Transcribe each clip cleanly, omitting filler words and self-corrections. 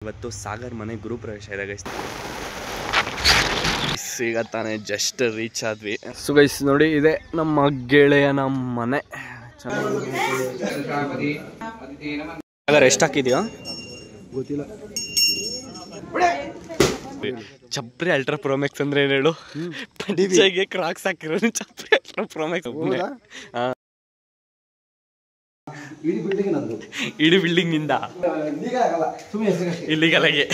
ಇವತ್ತು ಸಾಗರ್ ಮನೆ ಗೃಹಪ್ರವೇಶ ಇದೆ ಗೈಸ್. ಈಗ ತಾನೇ ಜಸ್ಟ್ ರೀಚ್ ಆದ್ವಿ. ಸೊ ಗೈಸ್ ನೋಡಿ, ಇದೆ ನಮ್ಮ ಗೆಳೆಯನ ಮನೆ. ಎಷ್ಟು ಹಾಕಿದ್ಯೋ ಗೊತ್ತಿಲ್ಲ. ಚಪ್ರಿ ಅಲ್ಟ್ರಾ ಪ್ರೋಮ್ಯಾಕ್ಸ್ ಅಂದ್ರೆ ಏನ್ ಹೇಳು? ಪಂಚೆಗೆ ಕ್ರಾಕ್ಸ್ ಹಾಕಿರೋ ಚಪ್ರಿ ಅಲ್ಟ್ರಾ ಪ್ರೋಮ್ಯಾಕ್ಸ್. ಇಡೀ ಬಿಲ್ಡಿಂಗ್ ಇಂದ ಇಲ್ಲಿಗಲಗೆ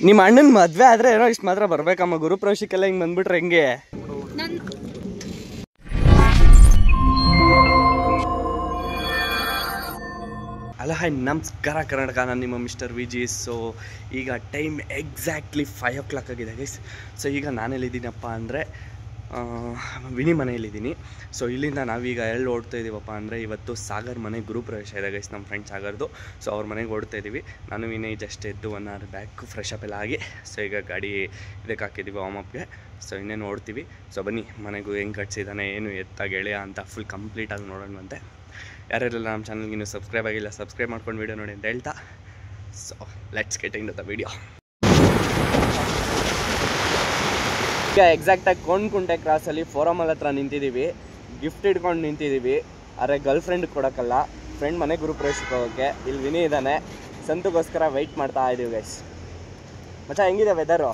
ನಿಮ್ಮ ಅಣ್ಣನ ಮದ್ವೆ ಆದ್ರೆ ಏನೋ ಇಷ್ಟು ಮಾತ್ರ ಬರ್ಬೇಕಮ್ಮ. ಗುರುಪ್ರವೇಶಕ್ಕೆಲ್ಲ ಹಿಂಗ್ ಬಂದ್ಬಿಟ್ರೆ ಹೆಂಗೆ? ಹಲೋ ಹಾಯ್, ನಮಸ್ಕಾರ ಕರ್ನಾಟಕ. ನಾನು ನಿಮ್ಮ ಮಿಸ್ಟರ್ ವಿಜಿ. ಸೊ ಈಗ ಟೈಮ್ ಎಕ್ಸಾಕ್ಟ್ಲಿ 5 o'clock ಆಗಿದೆ ಗೈಸ್. ಸೊ ಈಗ ನಾನೆಲ್ಲಿದ್ದೀನಪ್ಪ ಅಂದರೆ ವಿನಿ ಮನೆಯಲ್ಲಿದ್ದೀನಿ. ಸೊ ಇಲ್ಲಿಂದ ನಾವೀಗ ಎಲ್ಲಿ ಓಡ್ತಾ ಇದ್ದೀವಪ್ಪ ಅಂದರೆ, ಇವತ್ತು ಸಾಗರ್ ಮನೆ ಗೃಹಪ್ರವೇಶ ಇದೆ ಗೈಸ್, ನಮ್ಮ ಫ್ರೆಂಡ್ ಸಾಗರ್ದು. ಸೊ ಅವ್ರ ಮನೆಗೆ ಓಡ್ತಾ ಇದ್ದೀವಿ. ನಾನು ವಿನಯ್ ಜಸ್ಟ್ ಎದ್ದು 1 hour ಬ್ಯಾಕ್ ಫ್ರೆಶ್ ಅಪ್ ಎಲ್ಲ ಆಗಿ ಸೊ ಈಗ ಗಾಡಿ ಇದಕ್ಕೆ ಹಾಕಿದ್ದೀವಿ ವಾರ್ಮಪ್ಗೆ. ಸೊ ಇನ್ನೇನು ಓಡ್ತೀವಿ. ಸೊ ಬನ್ನಿ, ಮನೆಗೂ ಹೆಂಗೆ ಕಟ್ಸಿದ್ದಾನೆ, ಏನು ಎತ್ತ ಗೆಳೆಯ ಅಂತ ಫುಲ್ ಕಂಪ್ಲೀಟಾಗಿ ನೋಡೋಣಂತೆ. ಯಾರೆಲ್ಲ ನಮ್ಮ ಚಾನಲ್ಗೆ ಇನ್ನೂ ಸಬ್ಸ್ಕ್ರೈಬ್ ಆಗಿಲ್ಲ, ಸಬ್ಸ್ಕ್ರೈಬ್ ಮಾಡ್ಕೊಂಡು ವೀಡಿಯೋ ನೋಡಿ ಅಂತ ಹೇಳ್ತಾ, so let's get into the video. ಈಗ ಎಕ್ಸಾಕ್ಟಾಗಿ ಕೊಂಡ್ಕುಂಟೆ ಕ್ರಾಸಲ್ಲಿ ಫೋರಮಲ್ ಹತ್ರ ನಿಂತಿದ್ದೀವಿ. ಗಿಫ್ಟ್ ಇಟ್ಕೊಂಡು ನಿಂತಿದ್ದೀವಿ. ಆದರೆ ಗರ್ಲ್ ಫ್ರೆಂಡ್ ಕೊಡೋಕ್ಕಲ್ಲ, ಫ್ರೆಂಡ್ ಮನೆ ಗೃಹಪ್ರವೇಶಕ್ಕೆ ಹೋಗೋಕ್ಕೆ. ಇಲ್ಲಿ ವಿನಿ ಇದ್ದಾನೆ, ಸಂತುಗೋಸ್ಕರ ವೆಯ್ಟ್ ಮಾಡ್ತಾ ಇದ್ದೀವಿ ಗೈಸ್. ಮಚ್ಚಾ ಹೆಂಗಿದೆ ವೆದರು?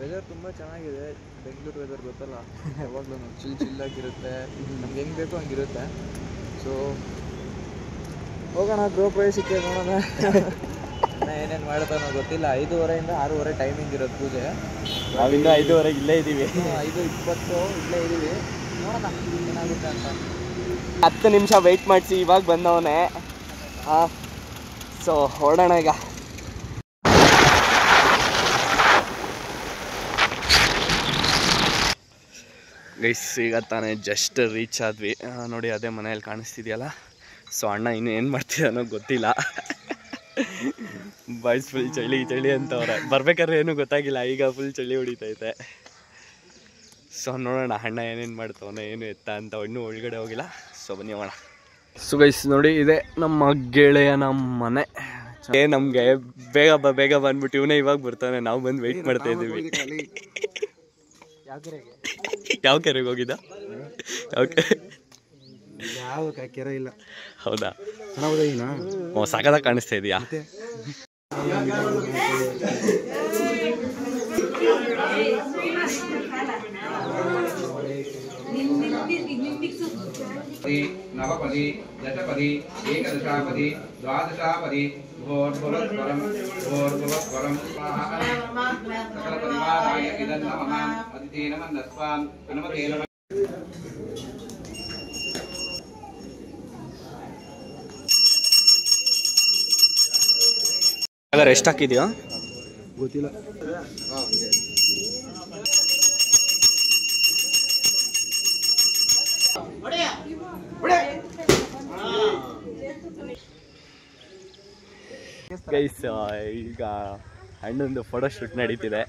ವೆದರ್ ತುಂಬ ಚೆನ್ನಾಗಿದೆ. ಬೆಂಗಳೂರು ವೆದರ್ ಗೊತ್ತಲ್ಲ, ಯಾವಾಗಲೂ ಚಿಲ್ಲಾಗಿರುತ್ತೆ, ನಮ್ಗೆ ಹೆಂಗೆ ಬೇಕೋ ಹಂಗಿರುತ್ತೆ. ಸೊ ಹೋಗೋಣ ಗೃಹಪ್ರವೇಶಕ್ಕೆ, ನೋಡೋಣ ಏನೇನು ಮಾಡ್ತಾನೋ ಗೊತ್ತಿಲ್ಲ. 5:30 ಇಂದ 6:30 ಟೈಮಿಂಗ್ ಇರೋದು ಪೂಜೆ. ನಾವಿಂದ 5:30 ಇಲ್ಲೇ ಇದ್ದೀವಿ. 5:20 ಇಲ್ಲೇ ಇದ್ದೀವಿ. ನೋಡೋಣ ಏನಾಗುತ್ತೆ ಅಂತ. 10 ನಿಮಿಷ ವೆಯ್ಟ್ ಮಾಡಿಸಿ ಇವಾಗ ಬಂದವನೇ. ಹಾಂ, ಸೊ ಹೊರಡೋಣ ಈಗ. ಗೈಸ್ ಈಗ ತಾನೇ ಜಸ್ಟ್ ರೀಚ್ ಆದ್ವಿ. ನೋಡಿ, ಅದೇ ಮನೆಯಲ್ಲಿ ಕಾಣಿಸ್ತಿದೆಯಲ್ಲ. ಸೊ ಅಣ್ಣ ಇನ್ನೂ ಏನು ಮಾಡ್ತಿದ್ದಾನೋ ಗೊತ್ತಿಲ್ಲ. ಬಾಯ್ಸ್ ಫುಲ್ ಚಳಿ ಚಳಿ ಅಂತವ್ರೆ. ಬರ್ಬೇಕಾದ್ರೆ ಏನೂ ಗೊತ್ತಾಗಿಲ್ಲ, ಈಗ ಫುಲ್ ಚಳಿ ಹೊಡಿತೈತೆ. ಸೊ ನೋಡೋಣ ಅಣ್ಣ ಏನೇನು ಮಾಡ್ತಾವನ, ಏನು ಎತ್ತ ಅಂತ. ಇನ್ನೂ ಒಳಗಡೆ ಹೋಗಿಲ್ಲ. ಸೊ ಬನ್ನಿ ಹೋಗೋಣ. ಸೊ ಗೈಸ್ ನೋಡಿ, ಇದೆ ನಮ್ಮ ಗೆಳೆಯನ ಮನೆ. ನಮಗೆ ಬೇಗ ಬಂದ್ಬಿಟ್ಟು ಇವನೇ ಇವಾಗ ಬರ್ತಾನೆ. ನಾವು ಬಂದು ವೆಯ್ಟ್ ಮಾಡ್ತಾ ಇದ್ದೀವಿ. ಯಾವ ಕೆರೆಗೆ ಹೋಗಿದ್ದ? ಯಾವ ಕೆರೆ ಇಲ್ಲ. ಹೌದಾ? ಓ, ಸಾಕಾದಾಗ ಕಾಣಿಸ್ತಾ ಇದೆಯಾ? ನವಪದಿ ದಶಪದಿ ಏಕದಶಾಪದಿ ದ್ವಾದಶಾಪದಿ ಭೋರ್ಭುವಸ್ವರಂ ಸಕಲ ಪರಿವಾರಾಯ ಇದನ್ನ ಮಮ ಅದಿತೇನ ಮನ್ನಸ್ವಾಂ ಹನುಮತೇನ. ಎಷ್ಟು ಹಾಕಿದ್ಯೋ ಗೊತ್ತಿಲ್ಲ. ಗೈಸ್ ಈಗ ಅಣ್ಣಂದು ಫೋಟೋ ಶೂಟ್ ನಡೀತಿದೆ.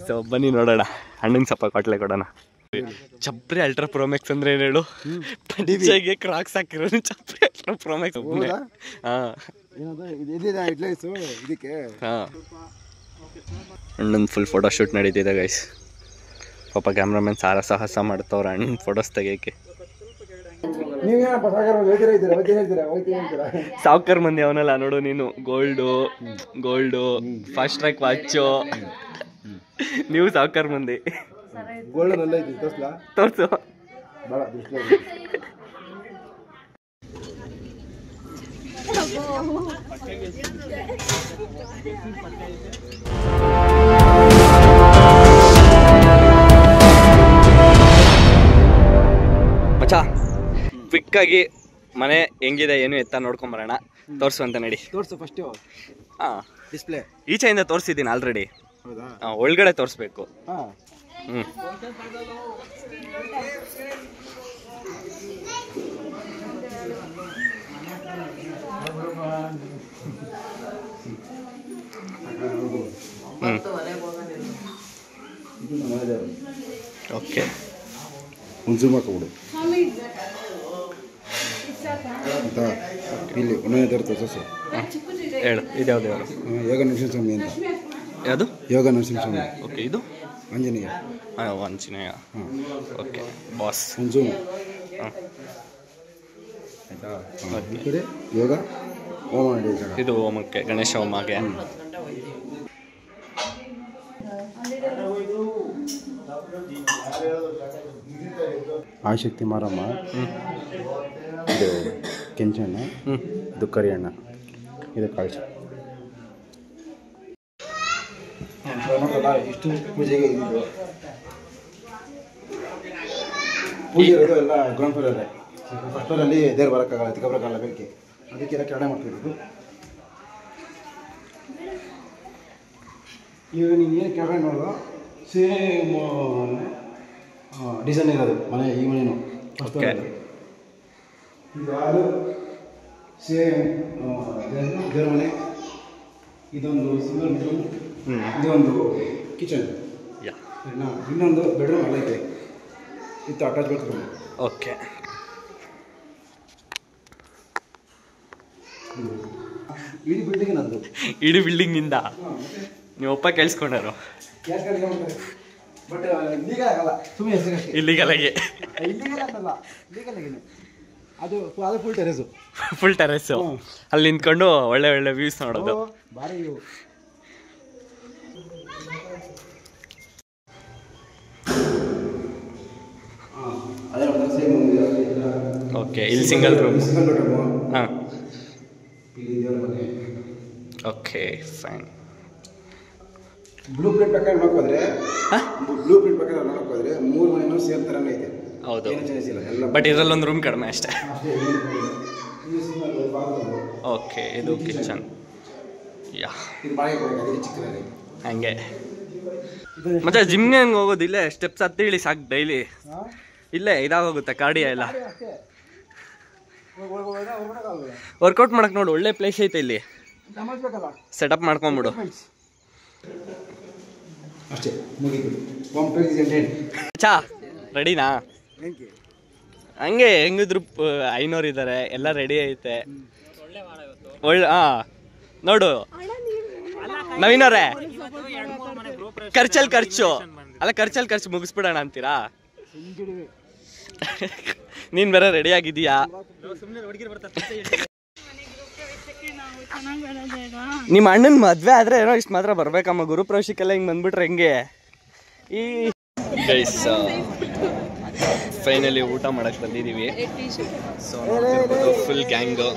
ಸೊ ಬನ್ನಿ ನೋಡೋಣ, ಅಣ್ಣಂಗೆ ಸ್ವಲ್ಪ ಕೊಟ್ಲೆ ಕೊಡೋಣ. ಚಪ್ರಿ ಅಲ್ಟ್ರಾ ಪ್ರೋಮ್ಯಾಕ್ಸ್ ಅಂದ್ರೆ ಏನು ಹೇಳು? ಪಂಚೆಗೆ ಕ್ರಾಕ್ಸ್ ಹಾಕಿರೋ ಚಪ್ರಿ ಅಲ್ಟ್ರಾ ಪ್ರೋಮ್ಯಾಕ್ಸ್. ಅಣ್ಣನ ಫುಲ್ ಫೋಟೋ ಶೂಟ್ ನಡೀತಿದೆ ಗೈಸ್. ಪಾಪ ಕ್ಯಾಮ್ರಾಮನ್ ಸಾಹಸ ಮಾಡ್ತವ್ರ ಅಣ್ಣನ ಫೋಟೋಸ್ ತೆಗಿಯಕ್ಕೆ. ಸಾವ್ಕರ್ ಮಂದಿ ಅವನಲ್ಲ ನೋಡು ನೀನು. Gold fast track watch. ನೀವು ಸಾವ್ಕರ್ ಮಂದಿ. ತೋರ್ಸು. ಮಚ್ಚಾ ಕ್ವಿಕ್ ಆಗಿ ಮನೆ ಹೆಂಗಿದೆ ಏನು ಎತ್ತ ನೋಡ್ಕೊಂಬರೋಣ. ತೋರ್ಸು ಅಂತ ನಡಿ. ತೋರ್ಸು ಫಸ್ಟ್. ಹಾಂ, ಡಿಸ್ಪ್ಲೇ ಈಚೆಯಿಂದ ತೋರಿಸಿದ್ದೀನಿ ಆಲ್ರೆಡಿ. ಒಳಗಡೆ ತೋರಿಸ್ಬೇಕು. ಓಕೆ, ಒಂದು ಜೂಮ್ ಹಾಕೋಬಿಡು. ಇಲ್ಲಿ ಒಂದನೇ ಥರ ತೋರಿಸು. ಹೇಳು ಇದು ಯಾವ್ದು ಯಾರು ಯೋಗ ನರಸಿಂಹಸ್ವಾಮಿ ಅಂತ. ಯಾವುದು? ಯೋಗ ನರಸಿಂಹಸ್ವಾಮಿ. ಓಕೆ. ಇದು Anjaneya. Anjaneya. Okay boss. Zoom ಹಾಂ ಆಯಿತಾ. ಈ ಕಡೆ ಯೋಗ ಹೋಮ ನಡೆಯುತ್ತೆ. ಇದು ಹೋಮಕ್ಕೆ, ಗಣೇಶ ಹೋಮಗೆ. ಆಶಕ್ತಿ ಮಾರಮ್ಮ, ಇದು ಕೆಂಚಣ್ಣ, ಇದು ಕರಿಯಣ್ಣ, ಇದು ಕಾಳ್ಚ. ಇಷ್ಟು ಪೂಜೆಗೆ ಇದು ಪೂಜೆ ಇರೋದು ಎಲ್ಲ ಗ್ರೌಂಡ್ ಫ್ಲೋರಲ್ಲೇ. ಫಸ್ಟ್ ಫ್ಲೋರಲ್ಲಿ ದೇವ್ರು ಬರೋಕ್ಕಾಗಲ್ಲ, ತಿಕ್ಕ ಬರೋಕ್ಕಾಗಲ್ಲ ಬೆಳಗ್ಗೆ, ಅದಕ್ಕೆಲ್ಲ ಕೆಳಗಡೆ ಮಾಡ್ತಿದ್ದು. ಈಗ ನೀನು ಏನು ಕೆಳಗಡೆ ನೋಡೋದು ಸೇಮ್ ಡಿಸೈನ್ ಇರೋದು ಮನೆ, ಈ ಮನೇನು ಫಸ್ಟ್ ಇದು ಸೇಮ್ ದೇವ್ರ ಮನೆ. ಇದೊಂದು ಸಿಂಗಲ್ ಬೆಡ್ರೂಮ್, ಇದೊಂದು ಕಿಚನ್, ಇನ್ನೊಂದು ಬೆಡ್ರೂಮ್ ಅಲ್ಲ ಇದೆ, ಇತ್ತು ಅಟ್ಯಾಚ್ ಬಾತ್ರೂಮ್. ಓಕೆ. ಇಡೀ ಬಿಲ್ಡಿಂಗ್ ನಂದು. ಇಡೀ ಬಿಲ್ಡಿಂಗಿಂದ ನೀವಪ್ಪ ಕೇಳಿಸ್ಕೊಂಡಾರು. ಬಟ್ ಲೀಗಲ್ ಆಗಲ್ಲ, ಸುಮ್ಮನೆ ಹೆಸರಿಗಷ್ಟೇ. ಇಲ್ಲಿಗಲಾಗೆ ಇಲ್ಲಿಗಲ್ ಅಂತಲ್ಲ, ಲೀಗಲ್ ಆಗಿನೇ. ಅದು ಫುಲ್ ಟೆರೇಸು. Full terrace. ಅಲ್ಲಿ ನಿಂತ್ಕೊಂಡು ಒಳ್ಳೆ ಒಳ್ಳೆ ವ್ಯೂಸ್ ನೋಡೋದು. ಭಾರಿ ಇವು. ಓಕೆ. ಇಲ್ಲಿ ಸಿಂಗಲ್ ರೂಮ್. Single bedroom. ಹಾಂ. ಇಲ್ಲಿ ದೇವ್ರ ಮನೆ. Okay fine. ಬ್ಲೂ ಪ್ರಿಂಟ್ ಪ್ರಕಾರ ನೋಡೋದ್ರೆ, ನೋಡಕ್ ಹೋದ್ರೆ 3 ಮನೆಯೂ ಸೇಮ್ ಥರನೇ ಐತೆ. ಹೌದು. ಏನು ಚೇಂಜಸ್ ಇಲ್ಲ ಎಲ್ಲ. ಬಟ್ ಇದರಲ್ಲೊಂದು ರೂಮ್ ಕಡಿಮೆ ಅಷ್ಟೇ. ಇದು ಬಾತ್ರೂಮ್. ಓಕೆ. ಇದು ಕಿಚನ್. ಯಾ, ಇದು ಬಾಳಿಗೆ ಕೊಡಕ್ಕೆ ಅದಕ್ಕೆ ಚಿಕ್ಕದಾಗಿ. ಹಂಗೆ. ಮತ್ತೆ ಜಿಮ್ಗೆ ಹೆಂಗೆ ಹೋಗೋದು? ಇಲ್ಲೇ ಸ್ಟೆಪ್ಸ್ ಹತ್ತಿ ಇಳಿ ಸಾಕು ಡೈಲಿ. ಇಲ್ಲೇ ಇದಾಗೋಗುತ್ತೆ ಕಾರ್ಡಿಯೋ ಎಲ್ಲ. ವರ್ಕೌಟ್ ಮಾಡಕ್ಕೆ ನೋಡು, ಒಳ್ಳೆ ಪ್ಲೇಸ್ ಐತೆ ಇಲ್ಲಿ. ಸೆಟಪ್ ಮಾಡ್ಕೊಂಬಿಡು ಅಷ್ಟೇ, ಮುಗಿತು. Complex is ಎಂಟೆಡ್. ಚಾ ರೆಡಿನಾ? ಹಂಗೆ ಹೆಂಗಿದ್ರು 500 ಇದ್ದಾರೆ, ಎಲ್ಲ ರೆಡಿ ಐತೆ. ಒಳ್ಳೆ ನೋಡು ನವೀನವ್ರೆ, ಖರ್ಚು ಅಲ್ಲ, ಖರ್ಚು ಮುಗಿಸ್ಬಿಡೋಣ ಅಂತೀರಾ? ನೀನ್ ಬೇರೆ ರೆಡಿ ಆಗಿದೀಯಾ? ನಿಮ್ಮ ಅಣ್ಣನ ಮದ್ವೆ ಆದ್ರೆ ಏನೋ ಇಷ್ಟು ಮಾತ್ರ ಬರ್ಬೇಕಮ್ಮ. ಗುರುಪ್ರವೇಶಕ್ಕೆಲ್ಲ ಹಿಂಗೆ ಬಂದ್ಬಿಟ್ರೆ ಹೆಂಗೆ? ಈ ಗೈಸ್ ಫೈನಲಿ ಊಟ ಮಾಡಕ್ ಬಂದಿದೀವಿ. ಸೊ ಫುಲ್ ಗ್ಯಾಂಗು,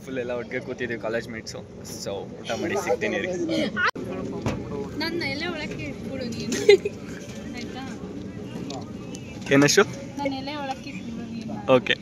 ಫುಲ್ ಎಲ್ಲ ಒಟ್ಟಿಗೆ ಕೂತಿದ್ದೀವಿ, ಕಾಲೇಜ್ ಮೇಟ್ಸು. ಸೊ ಊಟ ಮಾಡಿ ಸಿಗ್ತೀನಿ ರೀ. ಏನಷ್ಟು? ಓಕೆ.